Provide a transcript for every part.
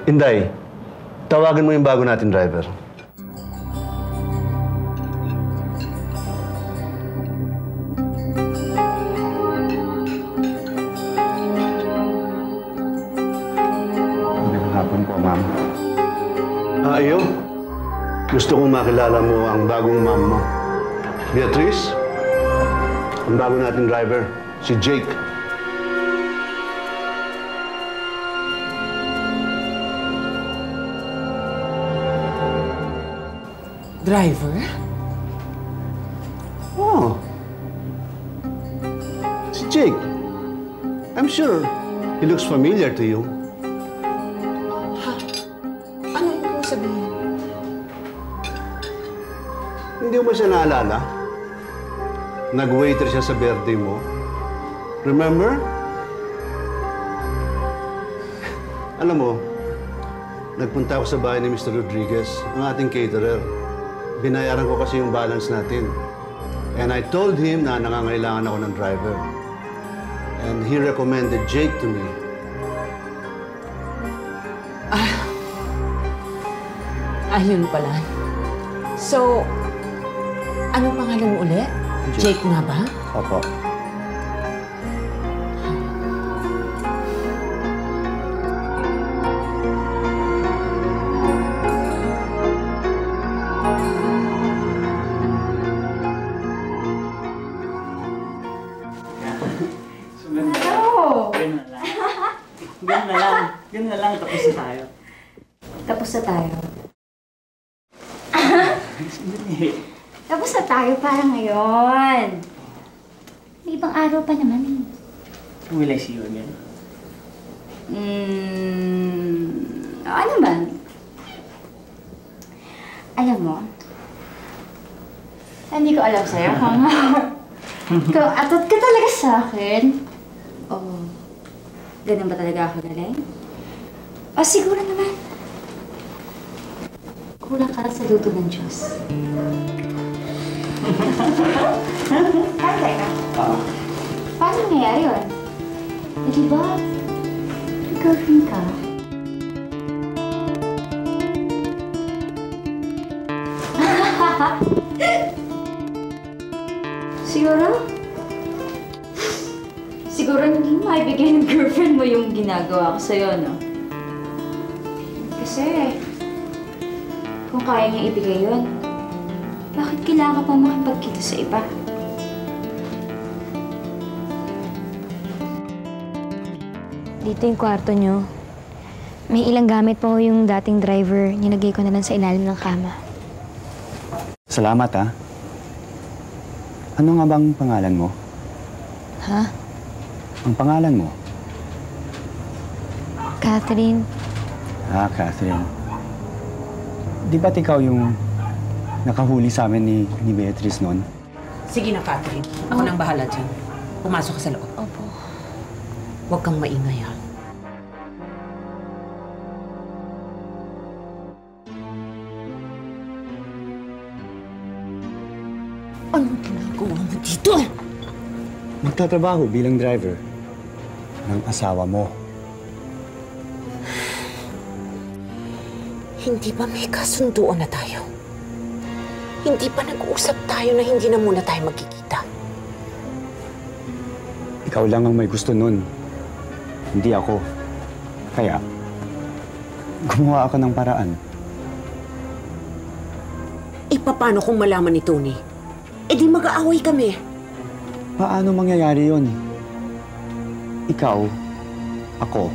Inday, tawagan mo yung bago natin driver. Magandang hapon po, ma'am. Iyo. Gusto kong makilala mo ang bagong ma'am mo. Beatrice, ang bago nating driver, si Jake. Driver? Oh. Si Jake. I'm sure he looks familiar to you. Ha? Ano ibig sabihin? Hindi mo ba siya naalala? Nag-waiter siya sa birthday mo. Remember? Alam mo, nagpunta ako sa bahay ni Mr. Rodriguez, ang ating caterer. Binayaran ko kasi yung balance natin. And I told him na nangangailangan ako ng driver. And he recommended Jake to me. Ayun pala. So, anong pangalan mo ulit? Jake nga ba? Opo. Ganun na lang. Tapos na tayo. Tapos na tayo. Sandali. Tapos na tayo para ngayon. May ibang araw pa naman eh. Will I see you again? Ano man? Alam mo, hindi ko alam sa'yo kung kung atot ka talaga sa akin. Oh, ganun ba talaga ako galing? O siguro naman, kulang ka sa luto ng Diyos. Teka. Paano nangyayari yun? Eh, diba, may girlfriend ka? Siguro? Siguro hindi maibigay ng girlfriend mo yung ginagawa ko sa'yo, no? Kasi, kung kaya niya ibigay yun, bakit kailangan ka pa makipagkita sa iba? Dito yung kwarto nyo. May ilang gamit pa ho yung dating driver. Nilagay ko na lang sa ilalim ng kama. Salamat, ha? Ano nga bang pangalan mo? Ha? Ang pangalan mo? Catherine. Ah, Catherine. Di ba't ikaw yung nakahuli sa amin ni Beatrice noon? Sige na, Catherine. Ako nang bahala dyan. Pumasok ka sa loob. Opo. Huwag kang maingay, ha? Anong ginagawa mo dito? Magtatrabaho bilang driver ng asawa mo. Hindi ba may kasunduan na tayo? Hindi pa nag-uusap tayo na hindi na muna tayo magkikita? Ikaw lang ang may gusto nun. Hindi ako. Kaya, gumawa ako ng paraan. Paano kung malaman ni Tony? Eh di mag-aaway kami. Paano mangyayari yun? Ikaw, ako,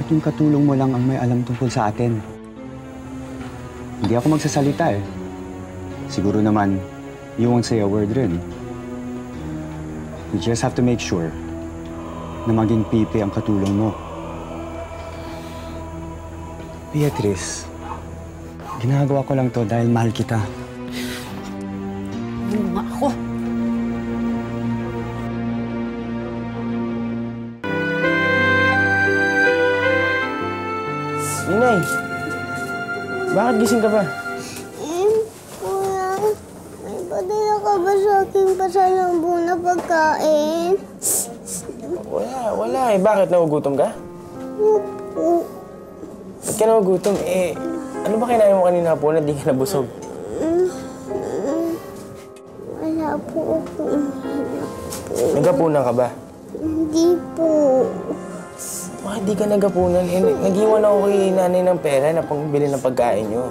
at yung katulong mo lang ang may alam tungkol sa atin. Hindi ako magsasalita eh. Siguro naman, you won't say a word rin. You just have to make sure na maging pipi ang katulong mo. Beatrice, ginagawa ko lang to dahil mahal kita. Ano nga ako? Inay, bakit gising ka pa? Kuya, may padala ka ba sa aking pasalambong na pagkain? Wala eh. Bakit? Nagugutom ka? po. Ba't ka nagugutom? Ano ba kinain mo kanina po na di ka nabusog? Wala po akong hinap po. Nagapunan ka ba? Hindi po. Bakit di ka nagapunan? Nag-iwan ako kay nanay ng pera na pangbili ng pagkain nyo.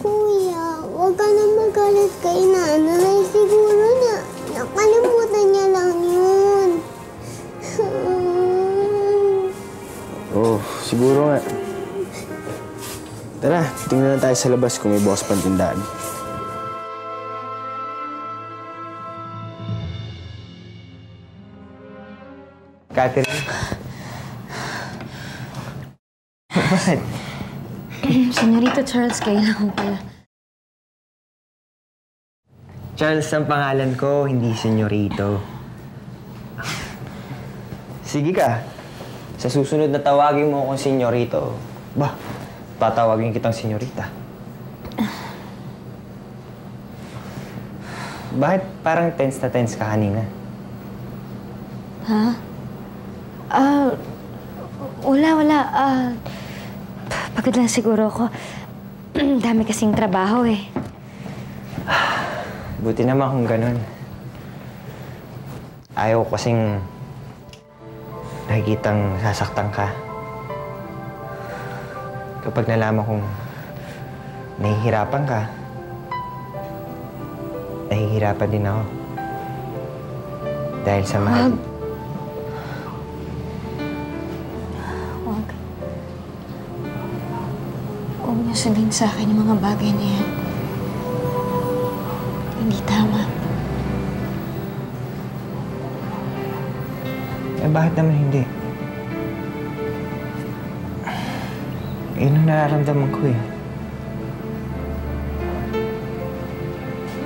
Kuya, huwag ka na magalit kay nanay. Siguro na nakalimutan niya lang yun. Oo, siguro nga. Tara, tingnan na tayo sa labas kung may bukas pang tindahan. Catherine? Bakit? Senyorito Charles, kailangan pala. Charles ang pangalan ko, hindi senyorito. Sige ka. Sa susunod na tawagin mo akong senyorito, tatawagin kitang senyorita. Bakit parang tense na tense ka kanina? Ha? Wala. Pagod lang siguro ako. Dami kasing trabaho eh. Buti naman kung ganun. Ayaw ko kasing nakikitang sasaktan ka. Kapag nalaman kong nahihirapan ka, nahihirapan din ako. Dahil sa mahal. Huwag. Huwag niyo sabihin sa akin yung mga bagay na yan. Hindi tama. Bakit naman hindi? Yun ang nararamdaman ko eh.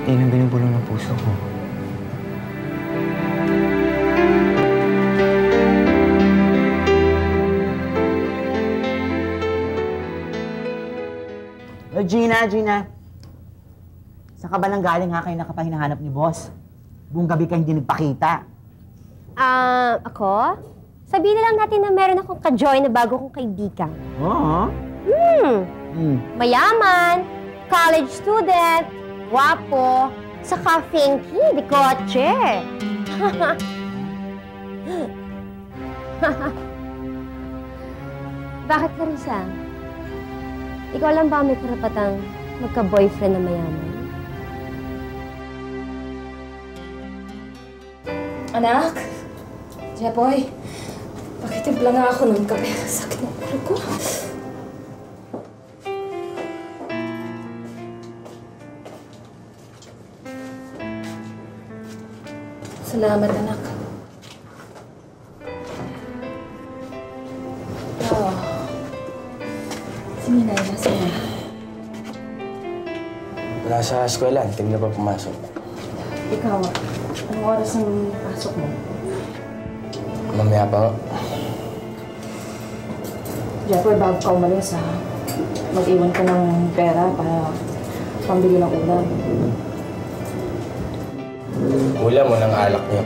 Yun ang binubulong ng puso ko. Gina. Saan ka ba nang galing ha kayo nakapahinahanap ni boss? Buong gabi ka hindi nagpakita. Ako? Sabihin na lang natin na meron akong ka-join na bago kong kaibigan. Oo? Mayaman, college student, wapo, saka finky, di kotse. Bakit, Carissa? Ikaw lang ba may karapatang magka-boyfriend na mayaman? Anak? Jaboy, pakitimpla nga ako ng kape. Sakit ng ulo ko. Salamat, anak. Si Minay, nasa na? Wala sa eskwela, hindi na pa pumasok. Ikaw, anong oras ang pasok mo? Mamaya pa. Jeffrey, bago ka umalis, ha? Mag-iwan ka ng pera para pambili ng ulam. Ulam mo ng alak niyo.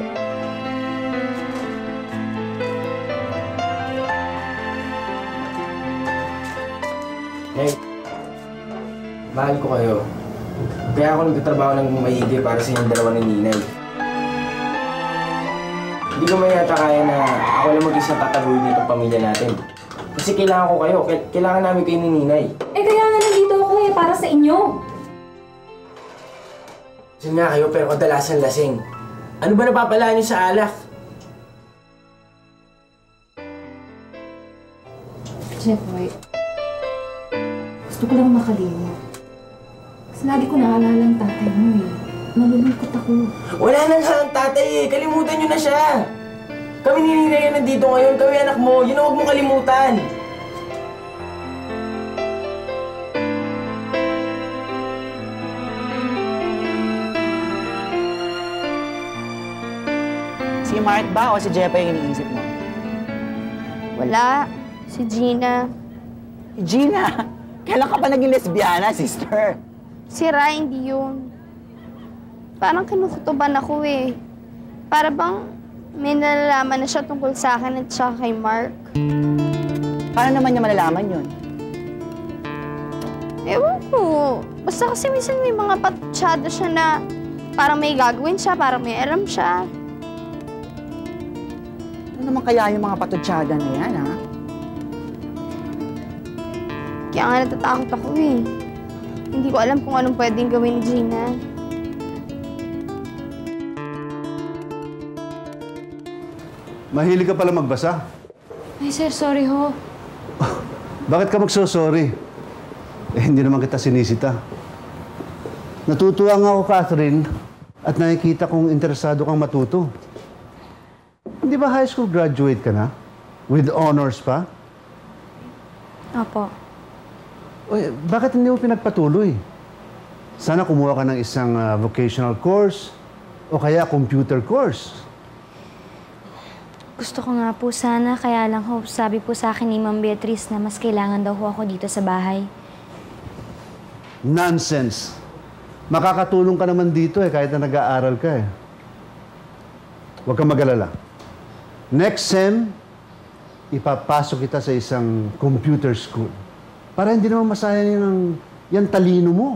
Hey, mahal ko kayo. Kaya ako nagtatrabaho ng maigi para sa inyong dalawa ni Ninay. Hindi ko man yata kaya na ako lang mag-isa tatabuhin dito ang pamilya natin. Kasi kailangan ko kayo. Kailangan namin kayo ni Ninay. Eh, kaya nga nandito ako eh, para sa inyo. Kasi nga kayo, pero kadalasan lasing. Ano ba napapalaan niyo sa alak? Jeffrey, gusto ko lang makalimot. Kasi lagi ko naalala ang tatay mo eh. Nalulungkot ako. Wala na nga ang tatay eh. Kalimutan niyo na siya. Kami ni Ninay yan nandito ngayon. Kami anak mo. Yun ang huwag mo kalimutan. Si Mart ba o si Jepa yung iniisip mo? Wala. Si Gina. Gina, kailan ka pa naging lesbiana, sister? Si Rai, hindi yun. Parang kinukutuban ako eh. Para bang May nalalaman na siya tungkol sa akin at siya kay Mark. Paano naman niya malalaman yun? Ewan ko. Basta kasi minsan may mga patsyado siya na parang may gagawin siya, parang may alam siya. Ano naman kaya yung mga patutsyada na yan, ha? Kaya nga natatakot ako eh. Hindi ko alam kung anong pwedeng gawin ni Gina. Mahilig ka pala magbasa. Ay, sir, sorry ho. Bakit ka magso-sorry? Eh, hindi naman kita sinisita. Natutuwa nga ako, Catherine, at nakikita kong interesado kang matuto. Hindi ba high school graduate ka na? With honors pa? Opo. Uy, bakit hindi mo pinagpatuloy? Sana kumuha ka ng isang vocational course o kaya computer course. Gusto ko nga po sana, kaya lang ho, sabi po sa akin ni Ma'am Beatrice na mas kailangan daw ho ako dito sa bahay. Nonsense! Makakatulong ka naman dito kahit na nag-aaral ka eh. Huwag kang mag-alala. Next sem, ipapasok kita sa isang computer school. Para hindi naman masayang yan talino mo.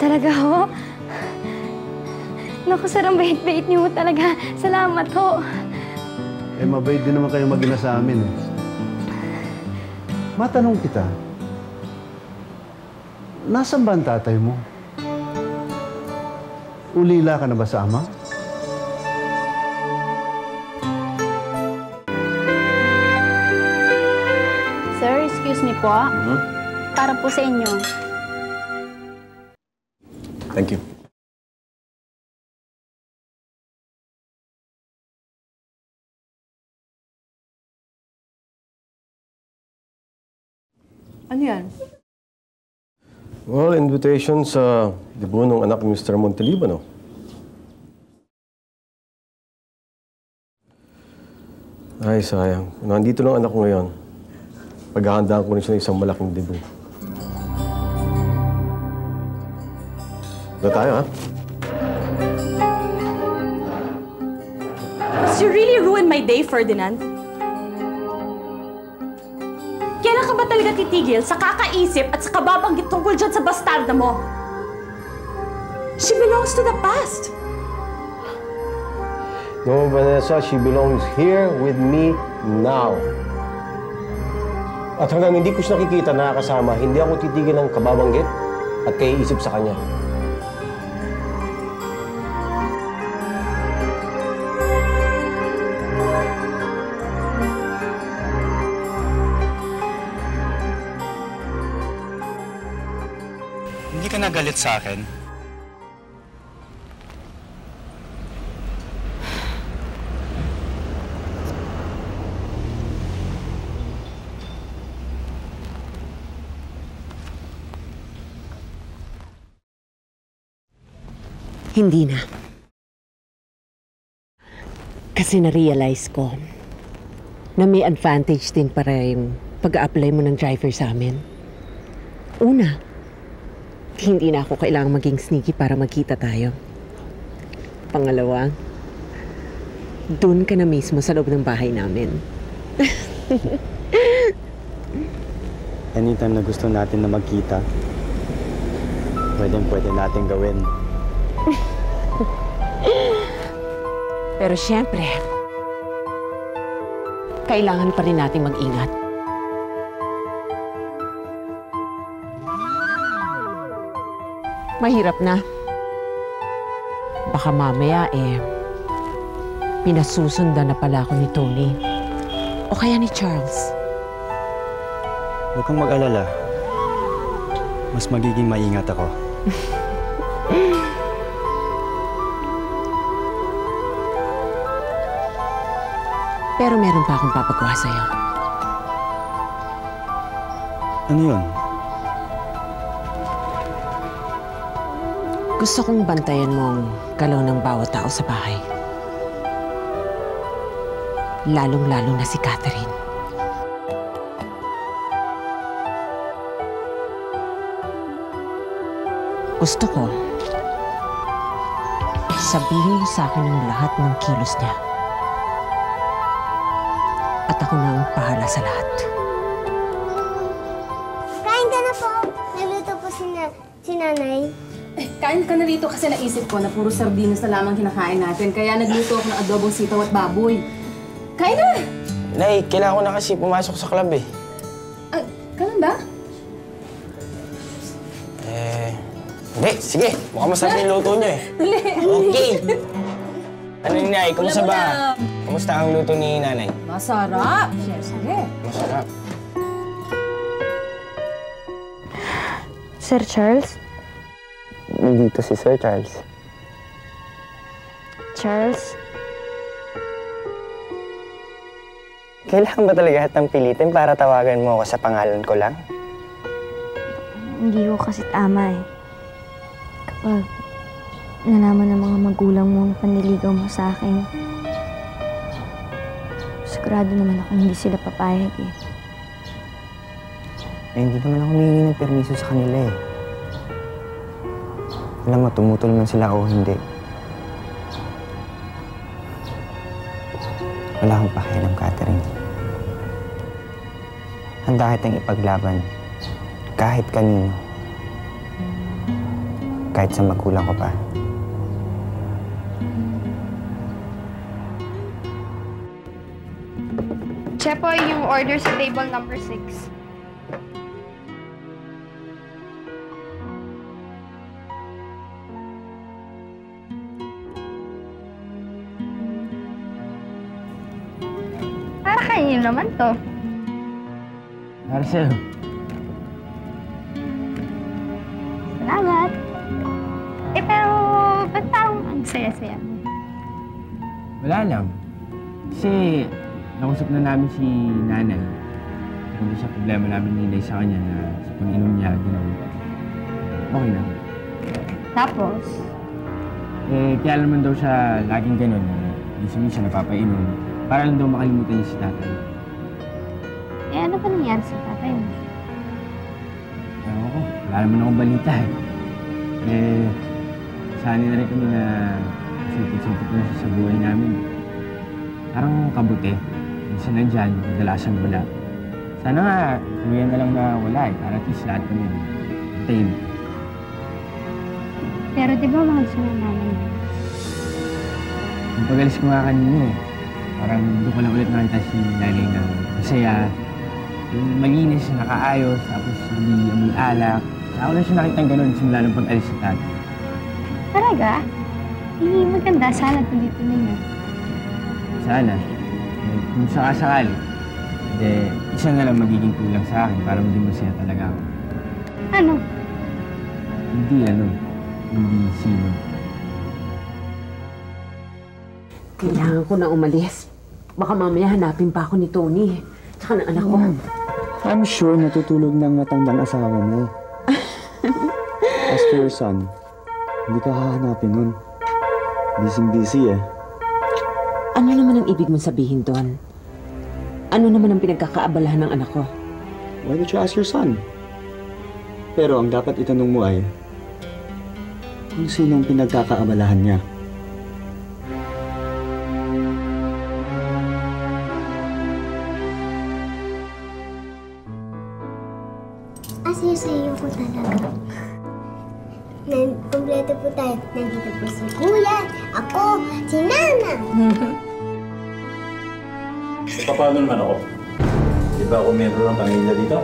Talaga ho? Naku, sir, ang bait-bait niyo talaga. Salamat ho. Eh, mabait din naman kayo mag-ina sa amin eh. Matanong kita, nasaan ba ang tatay mo? Ulila ka na ba sa ama? Sir, excuse me po. Para po sa inyo. Thank you. Ano yan? Well, invitation sa debut ng anak ni Mr. Montelibano. Ay, sayang. Nandito lang anak ko ngayon. Paghahandaan ko rin siya ng isang malaking debut. Ito tayo, ha? You really ruined my day, Ferdinand. Kailan ka ba talaga titigil sa kakaisip at sa kababanggit tungkol dyan sa bastarda mo? She belongs to the past. No, Vanessa, she belongs here with me now. At hanggang hindi ko siya nakikita nakakasama, hindi ako titigil ng kababanggit at kaiisip sa kanya. Hindi ka nagalit sa akin? Hindi na. Kasi na-realize ko na may advantage din para yung pag-a-apply mo ng driver sa amin. Una, hindi na ako kailangang maging sneaky para magkita tayo. Pangalawa, doon ka na mismo sa loob ng bahay namin. Anytime na gusto natin na magkita, pwede natin gawin. Pero siyempre, kailangan pa rin nating mag-ingat. Mahirap na. Baka mamaya pinasusundan na pala ako ni Tony. O kaya ni Charles. Huwag kang mag-alala. Mas magiging maingat ako. Pero meron pa akong papagawa sa'yo. Ano yun? Gusto kong bantayan mo ang galaw ng bawat tao sa bahay. Lalong-lalo na si Catherine. Gusto ko, sabihin mo sa akin ang lahat ng kilos niya. At ako na ang pahala sa lahat. Kain ka na po. Naluto po si nanay. Kain ka na rito kasi naisip ko na puro sardinas na lamang kinakain natin. Kaya nagluto ako ng adobong sitaw at baboy. Kain na! Nay, kailangan ko na kasi pumasok sa club eh. Ganun ba? Hindi, sige. Mukhang masarap yung luto niyo eh. Dali! Okay! Ano yung Nay? Kumusta ba? Kumusta ang luto ni nanay? Masarap! Sige. Masarap. Sir Charles? Nandito si Sir Charles. Charles? Kailangan ba talaga hatang pilitin para tawagan mo ako sa pangalan ko lang? Hindi ko kasi tama eh. Kapag nalaman ng mga magulang mo na panliligaw mo sa akin, sigurado naman ako hindi sila papayag eh. Hindi naman ako humingi ng permiso sa kanila eh. Alam mo, tumutol man sila o hindi. Wala akong pakialam, Catherine. Handa kitang ipaglaban kahit kanino. Kahit sa magulang ko pa. Siya po yung order sa table number 6. Para kanino naman to? Para sa'yo. Salamat. Pero ba't parang ang saya-saya mo? Wala lang. Kasi nakusap na namin si nanay. Kung sa problema namin nilay sa kanya na sa pag-inom niya, gano'n. Okay na. Tapos? Kaya naman daw siya laging gano'n. Minsan napapainom. Para lang daw makalimutan niya si tatay. Ano ba nangyari sa tatay mo? Ewan ko, wala naman akong balita eh. Sanay na rin kami na sulpot-sulpot na siya sa buhay namin. Parang kabuti. Minsan nandyan, kadalasan wala. Sana nga, tuloyan na lang na wala eh. Para at least lahat kami. Antayin. Pero di ba mahal siya ng nanay mo? Yung pag-alis ko nga kanina eh. Parang doon ko lang ulit nakita si nanay na masaya. Yung malinis, nakaayos, tapos hindi amoy alak. Saka ko lang siya nakitang gano'n simula ng pag-alis sa tatay. Talaga? Hindi maganda. Sana tuloy-tuloy na. Sana. Kung sakasakali, isa na lang magiging kulang sa akin para maging masaya talaga ako. Ano? Hindi sino. Kailangan ko na umalis. Baka mamaya hanapin pa ako ni Tony. Tsaka ng anak ko. I'm sure natutulog ng matandang asawa mo. As for your son, hindi ka hahanapin nun. Busy-busy eh. Ano naman ang ibig mong sabihin doon? Ano naman ang pinagkakaabalahan ng anak ko? Why don't you ask your son? Pero ang dapat itanong mo ay, kung sinong pinagkakaabalahan niya. Asaya-sayo ko talaga. Kompleto po tayo. Nandito po si Kuya, ako, si Nana. Paano naman ako? Di ba ako miyembro ng pamilya dito?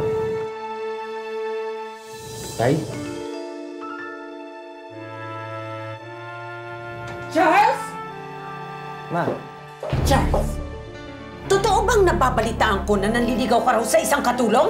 Tay? Charles? Ma. Charles? Totoo bang nababalitaan ko na nanliligaw ka raw sa isang katulong?